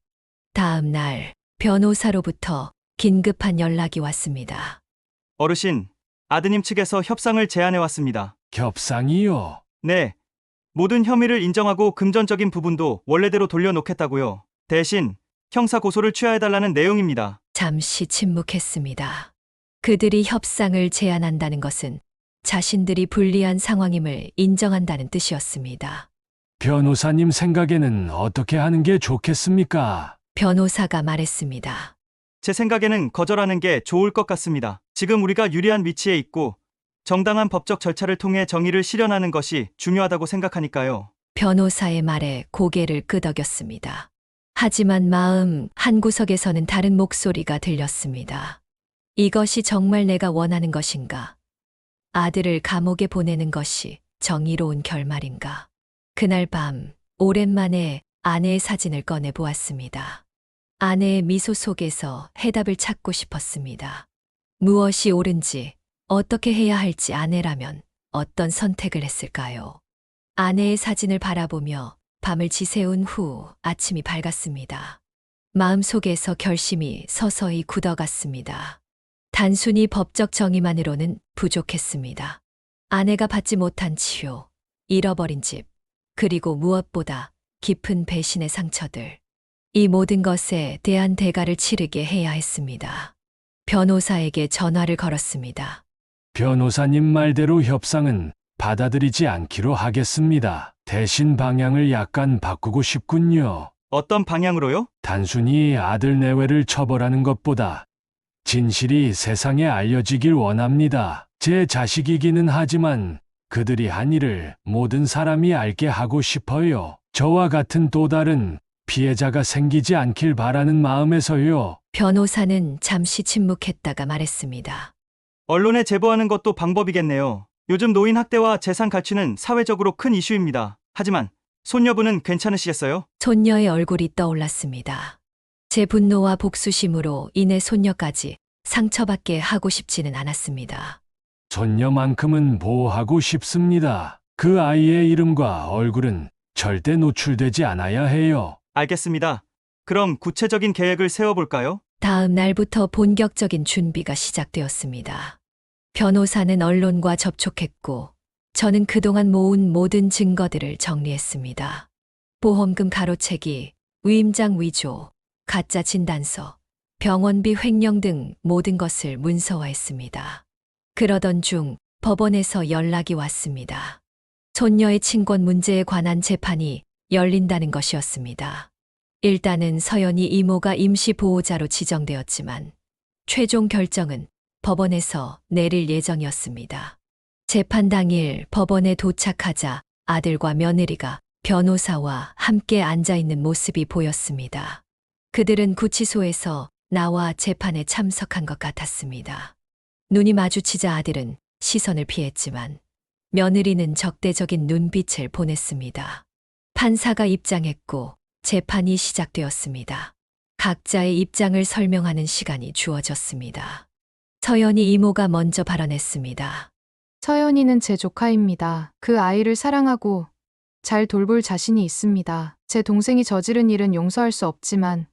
다음 날 변호사로부터 긴급한 연락이 왔습니다. 어르신, 아드님 측에서 협상을 제안해 왔습니다. 협상이요? 네. 모든 혐의를 인정하고 금전적인 부분도 원래대로 돌려놓겠다고요. 대신 형사 고소를 취하해달라는 내용입니다. 잠시 침묵했습니다. 그들이 협상을 제안한다는 것은 자신들이 불리한 상황임을 인정한다는 뜻이었습니다. 변호사님 생각에는 어떻게 하는 게 좋겠습니까? 변호사가 말했습니다. 제 생각에는 거절하는 게 좋을 것 같습니다. 지금 우리가 유리한 위치에 있고 정당한 법적 절차를 통해 정의를 실현하는 것이 중요하다고 생각하니까요. 변호사의 말에 고개를 끄덕였습니다. 하지만 마음 한구석에서는 다른 목소리가 들렸습니다. 이것이 정말 내가 원하는 것인가? 아들을 감옥에 보내는 것이 정의로운 결말인가? 그날 밤 오랜만에 아내의 사진을 꺼내 보았습니다. 아내의 미소 속에서 해답을 찾고 싶었습니다. 무엇이 옳은지, 어떻게 해야 할지 아내라면 어떤 선택을 했을까요? 아내의 사진을 바라보며 밤을 지새운 후 아침이 밝았습니다. 마음속에서 결심이 서서히 굳어갔습니다. 단순히 법적 정의만으로는 부족했습니다. 아내가 받지 못한 치유, 잃어버린 집, 그리고 무엇보다 깊은 배신의 상처들. 이 모든 것에 대한 대가를 치르게 해야 했습니다. 변호사에게 전화를 걸었습니다. 변호사님 말대로 협상은 받아들이지 않기로 하겠습니다. 대신 방향을 약간 바꾸고 싶군요. 어떤 방향으로요? 단순히 아들 내외를 처벌하는 것보다 진실이 세상에 알려지길 원합니다. 제 자식이기는 하지만 그들이 한 일을 모든 사람이 알게 하고 싶어요. 저와 같은 또 다른 피해자가 생기지 않길 바라는 마음에서요. 변호사는 잠시 침묵했다가 말했습니다. 언론에 제보하는 것도 방법이겠네요. 요즘 노인 학대와 재산 갈취는 사회적으로 큰 이슈입니다. 하지만 손녀분은 괜찮으시겠어요? 손녀의 얼굴이 떠올랐습니다. 제 분노와 복수심으로 인해 손녀까지 상처받게 하고 싶지는 않았습니다. 손녀만큼은 보호하고 싶습니다. 그 아이의 이름과 얼굴은 절대 노출되지 않아야 해요. 알겠습니다. 그럼 구체적인 계획을 세워볼까요? 다음 날부터 본격적인 준비가 시작되었습니다. 변호사는 언론과 접촉했고, 저는 그동안 모은 모든 증거들을 정리했습니다. 보험금 가로채기, 위임장 위조, 가짜 진단서, 병원비 횡령 등 모든 것을 문서화했습니다. 그러던 중 법원에서 연락이 왔습니다. 손녀의 친권 문제에 관한 재판이 열린다는 것이었습니다. 일단은 서연이 이모가 임시 보호자로 지정되었지만 최종 결정은 법원에서 내릴 예정이었습니다. 재판 당일 법원에 도착하자 아들과 며느리가 변호사와 함께 앉아 있는 모습이 보였습니다. 그들은 구치소에서 나와 재판에 참석한 것 같았습니다. 눈이 마주치자 아들은 시선을 피했지만 며느리는 적대적인 눈빛을 보냈습니다. 판사가 입장했고 재판이 시작되었습니다. 각자의 입장을 설명하는 시간이 주어졌습니다. 서연이 이모가 먼저 발언했습니다. 서연이는 제 조카입니다. 그 아이를 사랑하고 잘 돌볼 자신이 있습니다. 제 동생이 저지른 일은 용서할 수 없지만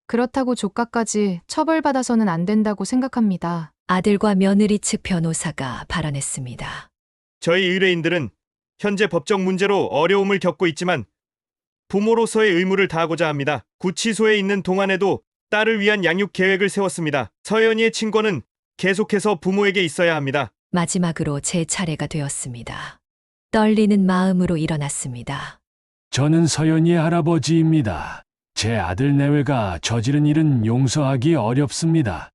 그렇다고 조카까지 처벌받아서는 안 된다고 생각합니다. 아들과 며느리 측 변호사가 발언했습니다. 저희 의뢰인들은 현재 법적 문제로 어려움을 겪고 있지만 부모로서의 의무를 다하고자 합니다. 구치소에 있는 동안에도 딸을 위한 양육 계획을 세웠습니다. 서연이의 친권은 계속해서 부모에게 있어야 합니다. 마지막으로 제 차례가 되었습니다. 떨리는 마음으로 일어났습니다. 저는 서연이의 할아버지입니다. 제 아들 내외가 저지른 일은 용서하기 어렵습니다.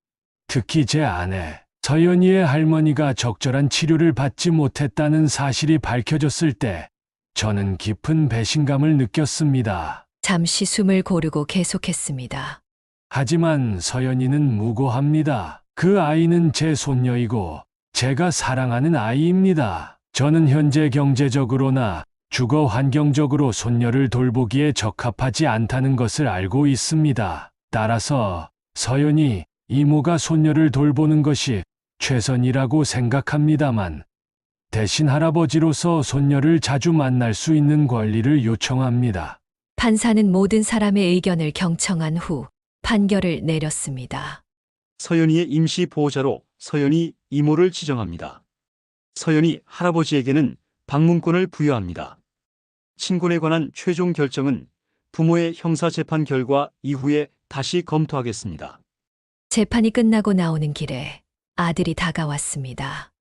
특히 제 아내, 서연이의 할머니가 적절한 치료를 받지 못했다는 사실이 밝혀졌을 때 저는 깊은 배신감을 느꼈습니다. 잠시 숨을 고르고 계속했습니다. 하지만 서연이는 무고합니다. 그 아이는 제 손녀이고 제가 사랑하는 아이입니다. 저는 현재 경제적으로나 주거 환경적으로 손녀를 돌보기에 적합하지 않다는 것을 알고 있습니다. 따라서 서연이 이모가 손녀를 돌보는 것이 최선이라고 생각합니다만 대신 할아버지로서 손녀를 자주 만날 수 있는 권리를 요청합니다. 판사는 모든 사람의 의견을 경청한 후 판결을 내렸습니다. 서연이의 임시 보호자로 서연이 이모를 지정합니다. 서연이 할아버지에게는 방문권을 부여합니다. 친권에 관한 최종 결정은 부모의 형사재판 결과 이후에 다시 검토하겠습니다. 재판이 끝나고 나오는 길에 아들이 다가왔습니다.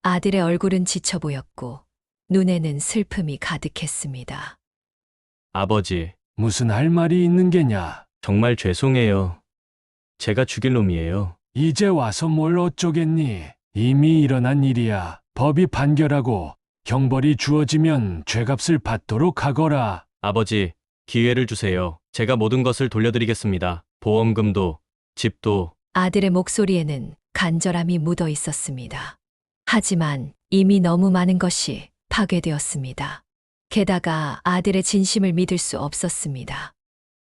아들의 얼굴은 지쳐 보였고 눈에는 슬픔이 가득했습니다. 아버지, 무슨 할 말이 있는 게냐? 정말 죄송해요. 제가 죽일 놈이에요. 이제 와서 뭘 어쩌겠니? 이미 일어난 일이야. 법이 판결하고 형벌이 주어지면 죄값을 받도록 하거라. 아버지, 기회를 주세요. 제가 모든 것을 돌려드리겠습니다. 보험금도, 집도. 아들의 목소리에는 간절함이 묻어 있었습니다. 하지만 이미 너무 많은 것이 파괴되었습니다. 게다가 아들의 진심을 믿을 수 없었습니다.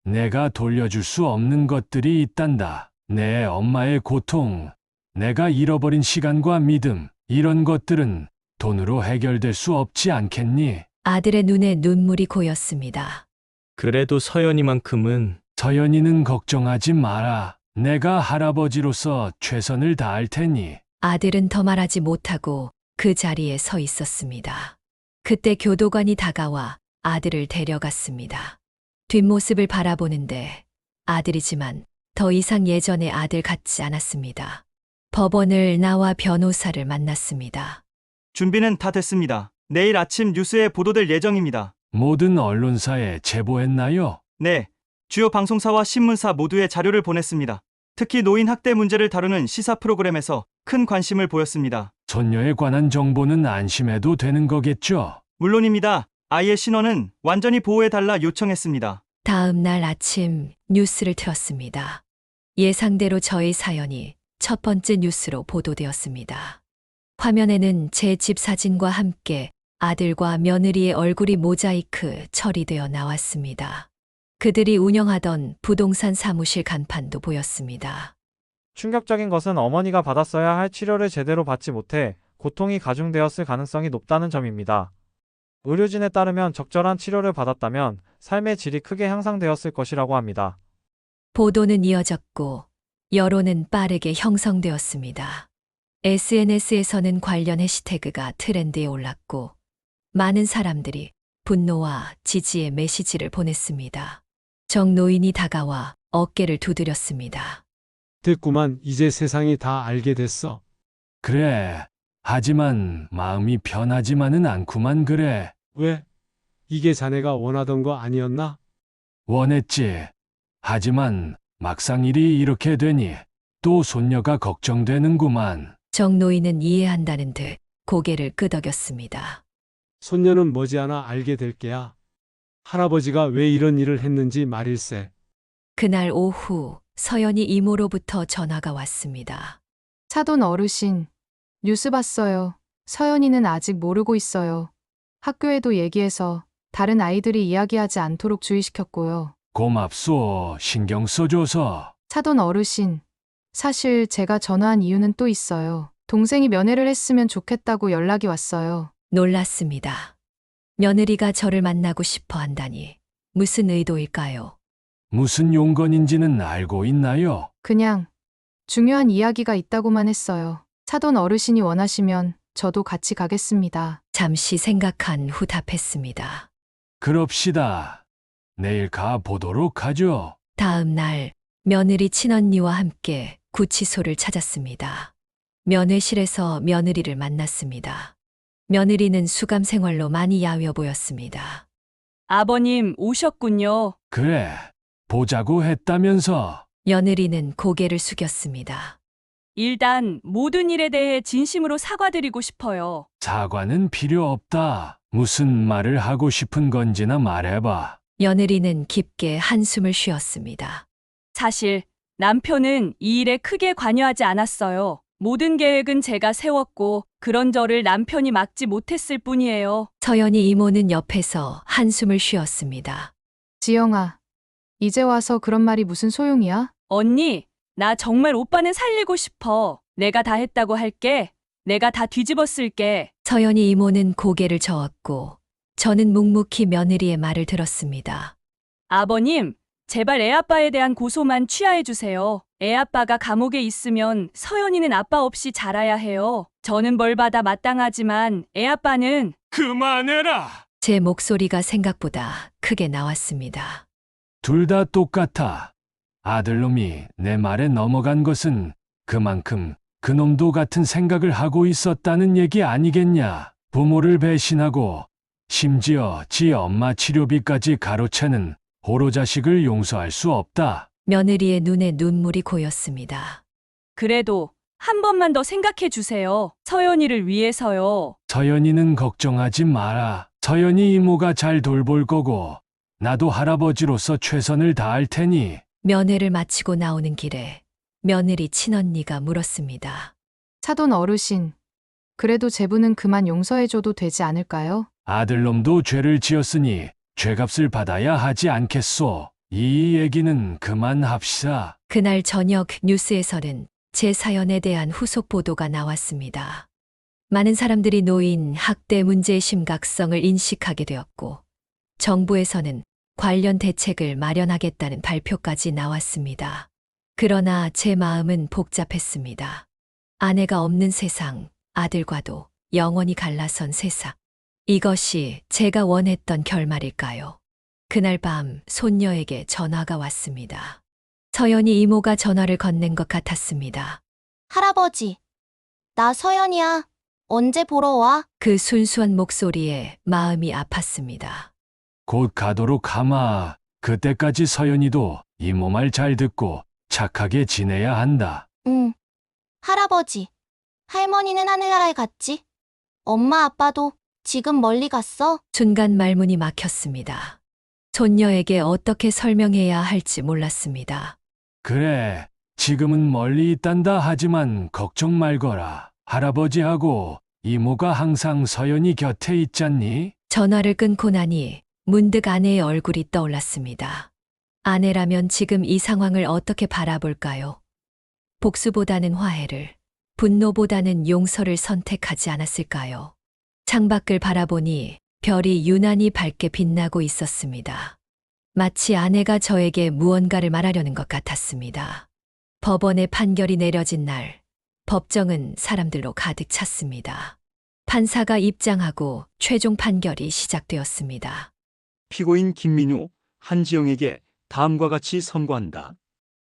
내가 돌려줄 수 없는 것들이 있단다. 내 엄마의 고통, 내가 잃어버린 시간과 믿음, 이런 것들은 돈으로 해결될 수 없지 않겠니? 아들의 눈에 눈물이 고였습니다. 그래도 서연이만큼은. 서연이는 걱정하지 마라. 내가 할아버지로서 최선을 다할 테니. 아들은 더 말하지 못하고 그 자리에 서 있었습니다. 그때 교도관이 다가와 아들을 데려갔습니다. 뒷모습을 바라보는데 아들이지만 더 이상 예전의 아들 같지 않았습니다. 법원을 나와 변호사를 만났습니다. 준비는 다 됐습니다. 내일 아침 뉴스에 보도될 예정입니다. 모든 언론사에 제보했나요? 네, 주요 방송사와 신문사 모두에 자료를 보냈습니다. 특히 노인 학대 문제를 다루는 시사 프로그램에서 큰 관심을 보였습니다. 손녀에 관한 정보는 안심해도 되는 거겠죠? 물론입니다. 아이의 신원은 완전히 보호해달라 요청했습니다. 다음 날 아침 뉴스를 틀었습니다. 예상대로 저의 사연이 첫 번째 뉴스로 보도되었습니다. 화면에는 제 집 사진과 함께 아들과 며느리의 얼굴이 모자이크 처리되어 나왔습니다. 그들이 운영하던 부동산 사무실 간판도 보였습니다. 충격적인 것은 어머니가 받았어야 할 치료를 제대로 받지 못해 고통이 가중되었을 가능성이 높다는 점입니다. 의료진에 따르면 적절한 치료를 받았다면 삶의 질이 크게 향상되었을 것이라고 합니다. 보도는 이어졌고 여론은 빠르게 형성되었습니다. SNS에서는 관련 해시태그가 트렌드에 올랐고 많은 사람들이 분노와 지지의 메시지를 보냈습니다. 정노인이 다가와 어깨를 두드렸습니다. 됐구만. 이제 세상이 다 알게 됐어. 그래. 하지만 마음이 편하지만은 않구만 그래. 왜? 이게 자네가 원하던 거 아니었나? 원했지. 하지만 막상 일이 이렇게 되니 또 손녀가 걱정되는구만. 정노인은 이해한다는 듯 고개를 끄덕였습니다. 손녀는 머지않아 알게 될 게야. 할아버지가 왜 이런 일을 했는지 말일세. 그날 오후 서연이 이모로부터 전화가 왔습니다. 사돈 어르신, 뉴스 봤어요. 서연이는 아직 모르고 있어요. 학교에도 얘기해서 다른 아이들이 이야기하지 않도록 주의시켰고요. 고맙소. 신경 써줘서. 사돈 어르신, 사실 제가 전화한 이유는 또 있어요. 동생이 면회를 했으면 좋겠다고 연락이 왔어요. 놀랐습니다. 며느리가 저를 만나고 싶어 한다니 무슨 의도일까요? 무슨 용건인지는 알고 있나요? 그냥 중요한 이야기가 있다고만 했어요. 사돈 어르신이 원하시면 저도 같이 가겠습니다. 잠시 생각한 후 답했습니다. 그럽시다. 내일 가 보도록 하죠. 다음 날 며느리 친언니와 함께 구치소를 찾았습니다. 면회실에서 며느리를 만났습니다. 며느리는 수감 생활로 많이 야위어 보였습니다. 아버님 오셨군요. 그래, 보자고 했다면서. 며느리는 고개를 숙였습니다. 일단 모든 일에 대해 진심으로 사과드리고 싶어요. 사과는 필요 없다. 무슨 말을 하고 싶은 건지나 말해봐. 며느리는 깊게 한숨을 쉬었습니다. 사실 남편은 이 일에 크게 관여하지 않았어요. 모든 계획은 제가 세웠고 그런 저를 남편이 막지 못했을 뿐이에요. 서연이 이모는 옆에서 한숨을 쉬었습니다. 지영아, 이제 와서 그런 말이 무슨 소용이야? 언니, 나 정말 오빠는 살리고 싶어. 내가 다 했다고 할게. 내가 다 뒤집어 쓸게. 서연이 이모는 고개를 저었고 저는 묵묵히 며느리의 말을 들었습니다. 아버님, 제발 애아빠에 대한 고소만 취하해 주세요. 애아빠가 감옥에 있으면 서연이는 아빠 없이 자라야 해요. 저는 벌 받아 마땅하지만 애아빠는 그만해라! 제 목소리가 생각보다 크게 나왔습니다. 둘 다 똑같아. 아들놈이 내 말에 넘어간 것은 그만큼 그놈도 같은 생각을 하고 있었다는 얘기 아니겠냐. 부모를 배신하고 심지어 지 엄마 치료비까지 가로채는 호로 자식을 용서할 수 없다. 며느리의 눈에 눈물이 고였습니다. 그래도 한 번만 더 생각해 주세요. 서연이를 위해서요. 서연이는 걱정하지 마라. 서연이 이모가 잘 돌볼 거고 나도 할아버지로서 최선을 다할 테니. 면회를 마치고 나오는 길에 며느리 친언니가 물었습니다. 사돈 어르신, 그래도 제부는 그만 용서해줘도 되지 않을까요? 아들놈도 죄를 지었으니 죄값을 받아야 하지 않겠소. 이 얘기는 그만합시다. 그날 저녁 뉴스에서는 제 사연에 대한 후속 보도가 나왔습니다. 많은 사람들이 노인 학대 문제의 심각성을 인식하게 되었고 정부에서는 관련 대책을 마련하겠다는 발표까지 나왔습니다. 그러나 제 마음은 복잡했습니다. 아내가 없는 세상, 아들과도 영원히 갈라선 세상. 이것이 제가 원했던 결말일까요? 그날 밤 손녀에게 전화가 왔습니다. 서연이 이모가 전화를 건넨 것 같았습니다. 할아버지, 나 서연이야. 언제 보러 와? 그 순수한 목소리에 마음이 아팠습니다. 곧 가도록 하마. 그때까지 서연이도 이모 말 잘 듣고 착하게 지내야 한다. 응. 할아버지, 할머니는 하늘나라에 갔지? 엄마 아빠도 지금 멀리 갔어? 순간 말문이 막혔습니다. 손녀에게 어떻게 설명해야 할지 몰랐습니다. 그래, 지금은 멀리 있단다 하지만 걱정 말거라. 할아버지하고 이모가 항상 서연이 곁에 있잖니? 전화를 끊고 나니 문득 아내의 얼굴이 떠올랐습니다. 아내라면 지금 이 상황을 어떻게 바라볼까요? 복수보다는 화해를, 분노보다는 용서를 선택하지 않았을까요? 창밖을 바라보니 별이 유난히 밝게 빛나고 있었습니다. 마치 아내가 저에게 무언가를 말하려는 것 같았습니다. 법원의 판결이 내려진 날, 법정은 사람들로 가득 찼습니다. 판사가 입장하고 최종 판결이 시작되었습니다. 피고인 김민우, 한지영에게 다음과 같이 선고한다.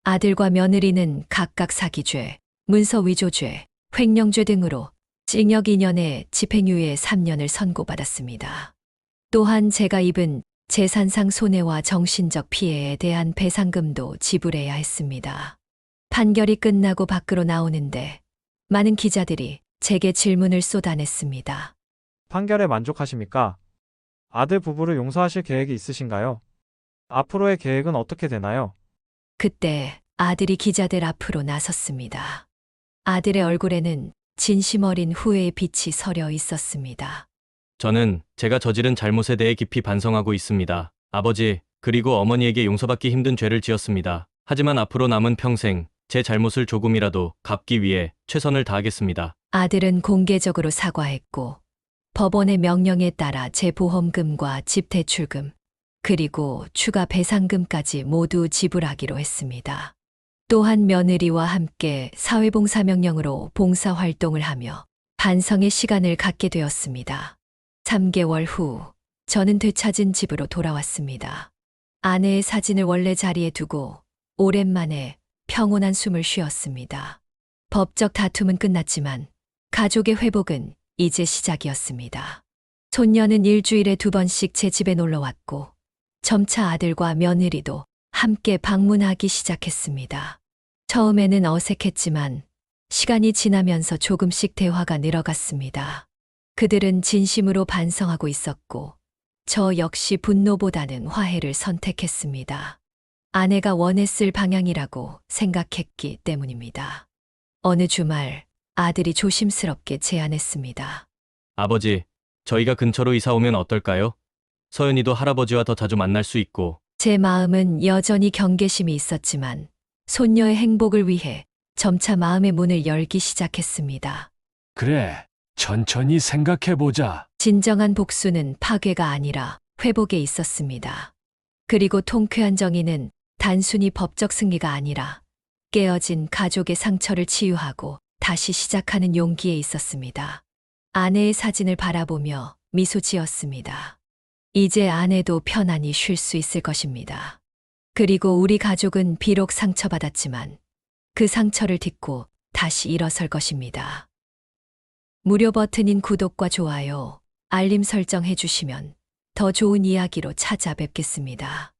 아들과 며느리는 각각 사기죄, 문서 위조죄, 횡령죄 등으로 징역 2년에 집행유예 3년을 선고받았습니다. 또한 제가 입은 재산상 손해와 정신적 피해에 대한 배상금도 지불해야 했습니다. 판결이 끝나고 밖으로 나오는데 많은 기자들이 제게 질문을 쏟아냈습니다. 판결에 만족하십니까? 아들 부부를 용서하실 계획이 있으신가요? 앞으로의 계획은 어떻게 되나요? 그때 아들이 기자들 앞으로 나섰습니다. 아들의 얼굴에는 진심 어린 후회의 빛이 서려 있었습니다. 저는 제가 저지른 잘못에 대해 깊이 반성하고 있습니다. 아버지, 그리고 어머니에게 용서받기 힘든 죄를 지었습니다. 하지만 앞으로 남은 평생 제 잘못을 조금이라도 갚기 위해 최선을 다하겠습니다. 아들은 공개적으로 사과했고 법원의 명령에 따라 제 보험금과 집 대출금, 그리고 추가 배상금까지 모두 지불하기로 했습니다. 또한 며느리와 함께 사회봉사 명령으로 봉사활동을 하며 반성의 시간을 갖게 되었습니다. 3개월 후 저는 되찾은 집으로 돌아왔습니다. 아내의 사진을 원래 자리에 두고 오랜만에 평온한 숨을 쉬었습니다. 법적 다툼은 끝났지만 가족의 회복은 이제 시작이었습니다. 손녀는 일주일에 2번씩 제 집에 놀러 왔고 점차 아들과 며느리도 함께 방문하기 시작했습니다. 처음에는 어색했지만 시간이 지나면서 조금씩 대화가 늘어갔습니다. 그들은 진심으로 반성하고 있었고 저 역시 분노보다는 화해를 선택했습니다. 아내가 원했을 방향이라고 생각했기 때문입니다. 어느 주말 아들이 조심스럽게 제안했습니다. 아버지, 저희가 근처로 이사 오면 어떨까요? 서연이도 할아버지와 더 자주 만날 수 있고. 제 마음은 여전히 경계심이 있었지만 손녀의 행복을 위해 점차 마음의 문을 열기 시작했습니다. 그래, 천천히 생각해보자. 진정한 복수는 파괴가 아니라 회복에 있었습니다. 그리고 통쾌한 정의는 단순히 법적 승리가 아니라 깨어진 가족의 상처를 치유하고 다시 시작하는 용기에 있었습니다. 아내의 사진을 바라보며 미소 지었습니다. 이제 아내도 편안히 쉴 수 있을 것입니다. 그리고 우리 가족은 비록 상처받았지만 그 상처를 딛고 다시 일어설 것입니다. 무료 버튼인 구독과 좋아요, 알림 설정 해주시면 더 좋은 이야기로 찾아뵙겠습니다.